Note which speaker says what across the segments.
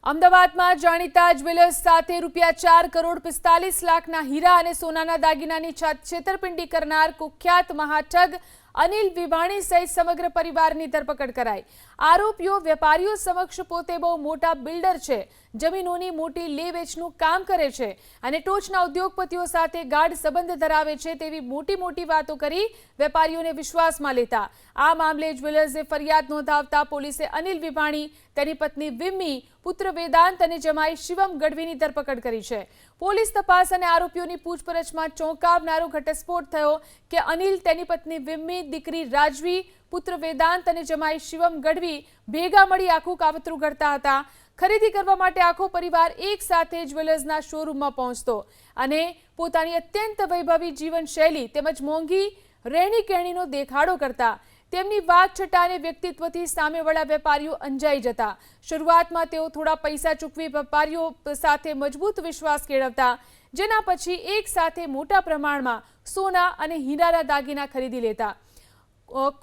Speaker 1: અમદાવાદમાં જાણીતા જ્વેલર્સ સાથે ₹4,45,00,000ના હીરા અને સોનાના દાગીનાની છેતરપિંડી કરનાર કુખ્યાત મહાઠગ અનિલ વિવાણી સહિત સમગ્ર પરિવારની ધરપકડ કરાઈ। આરોપીઓ વેપારીઓ સમક્ષ પોતે બહુ મોટા બિલ્ડર છે, જમીનોની મોટી લે વેચનું કામ કરે છે અને ટોચના ઉદ્યોગપતિઓ સાથે ગાઢ સંબંધ ધરાવે છે તેવી મોટી વાતો કરી વેપારીઓને વિશ્વાસમાં લેતા આ મામલે જ્વેલર્સે ફરિયાદ નોંધાવતા પોલીસે અનિલ વિવાણી, તેની પત્ની વિમ્મી, પુત્ર વેદાંત અને જમાઈ શિવમ ગઢવીની ધરપકડ કરી છે। પોલીસ તપાસ અને આરોપીઓની પૂછપરછમાં ચોંકાવનારો ઘટસ્ફોટ થયો કે અનિલ, તેની પત્ની વિમ્મી, દીકરી રાજવી, પુત્ર વેદાંત અને જમાઈ શિવમ ગઢવી ભેગા મળી આખું કાવતરું ઘડતા હતા। ખરીદી કરવા માટે આખો પરિવાર એક સાથે જ્વેલર્સના શોરૂમમાં પહોંચતો અને પોતાની અત્યંત વૈભવી જીવનશૈલી તેમજ મોંઘી રહેણી-કહેણીનો દેખાડો કરતા। તેમની વાકછટા અને વ્યક્તિત્વથી સામેવાળા વેપારીઓ અંજાઈ જતા। શરૂઆતમાં તેઓ થોડા પૈસા ચૂકવી વેપારીઓ સાથે મજબૂત વિશ્વાસ કેળવતા, જેના પછી એક સાથે મોટા પ્રમાણમાં સોના અને હીરાના દાગીના ખરીદી લેતા।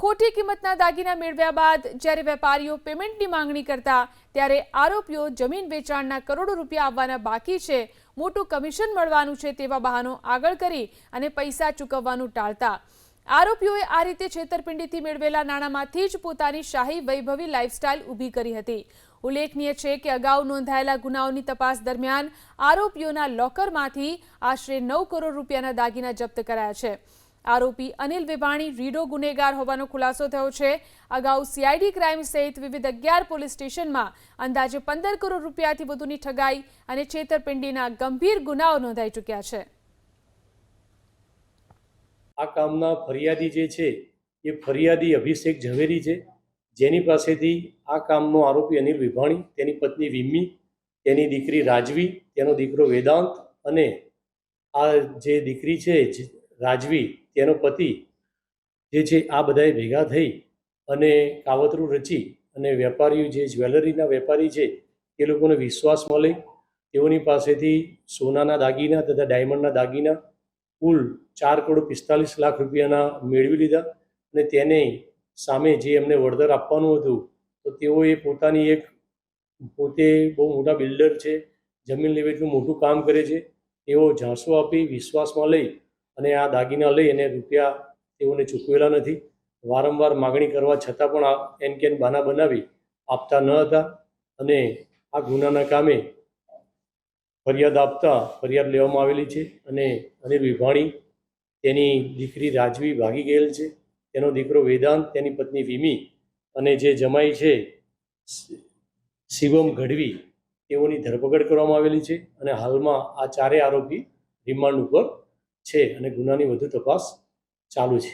Speaker 1: ખોટી કિંમતના દાગીના મેળવ્યા બાદ જ્યારે વેપારીઓ પેમેન્ટની માંગણી કરતા ત્યારે આરોપીઓ જમીન વેચાણના કરોડો રૂપિયા આવવાના બાકી છે, મોટું કમિશન મળવાનું છે તેવા બહાનો આગળ કરી અને પૈસા ચૂકવવાનું ટાળતા। આરોપીઓએ આ રીતે છેતરપિંડીથી મેળવેલા નાણાંમાંથી જ પોતાની શાહી વૈભવી લાઇફસ્ટાઇલ ઊભી કરી હતી। ઉલ્લેખનીય છે કે અગાઉ નોંધાયેલા ગુનાઓની તપાસ દરમિયાન આરોપીઓના લોકરમાંથી આશરે 9 કરોડ રૂપિયાના દાગીના જપ્ત કરાયા છે। આરોપી અનિલ વિવાણી રીઢો ગુનેગાર હોવાનો ખુલાસો થયો છે। અગાઉ સીઆઈડી ક્રાઇમ સહિત વિવિધ 11 પોલીસ સ્ટેશનમાં અંદાજે 15 કરોડ રૂપિયાથી વધુની ઠગાઈ અને છેતરપિંડીના ગંભીર ગુનાઓ નોંધાઈ ચૂક્યા છે।
Speaker 2: આ કામના ફરિયાદી જે છે એ ફરિયાદી અભિષેક ઝવેરી છે, જેની પાસેથી આ કામનો આરોપી અનિલ વિવાણી, તેની પત્ની વિમ્મી, તેની દીકરી રાજવી, તેનો દીકરો વેદાંત અને આ જે દીકરી છે રાજવી, તેનો પતિ જે છે આ બધાએ ભેગા થઈ અને કાવતરું રચી અને વેપારીઓ જે જ્વેલરીના વેપારી છે એ લોકોને વિશ્વાસમાં લઈ તેઓની પાસેથી સોનાના દાગીના તથા ડાયમંડના દાગીના કુલ ₹4,45,00,000 રૂપિયાના મેળવી લીધા અને તેને સામે જે એમને વળતર આપવાનું હતું તો તેઓએ પોતે બહુ મોટા બિલ્ડર છે, જમીન લેવેચનું મોટું કામ કરે છે, તેઓ ઝાંસો આપી વિશ્વાસમાં લઈ અને આ દાગીના લઈ અને રૂપિયા તેઓને ચૂકવેલા નથી। વારંવાર માગણી કરવા છતાં પણ આ એનકેન બહાના બનાવી આપતા ન હતા અને આ ગુનાના કામે ફરિયાદ લેવામાં આવેલી છે અને અનિલ વિવાણી, તેની દીકરી રાજવી ભાગી ગયેલ છે, તેનો દીકરો વેદાંત, તેની પત્ની વિમી અને જે જમાઈ છે શિવમ ગઢવી, તેઓની ધરપકડ કરવામાં આવેલી છે અને હાલમાં આ ચારેય આરોપી રિમાન્ડ ઉપર છે અને ગુનાની વધુ તપાસ ચાલુ છે।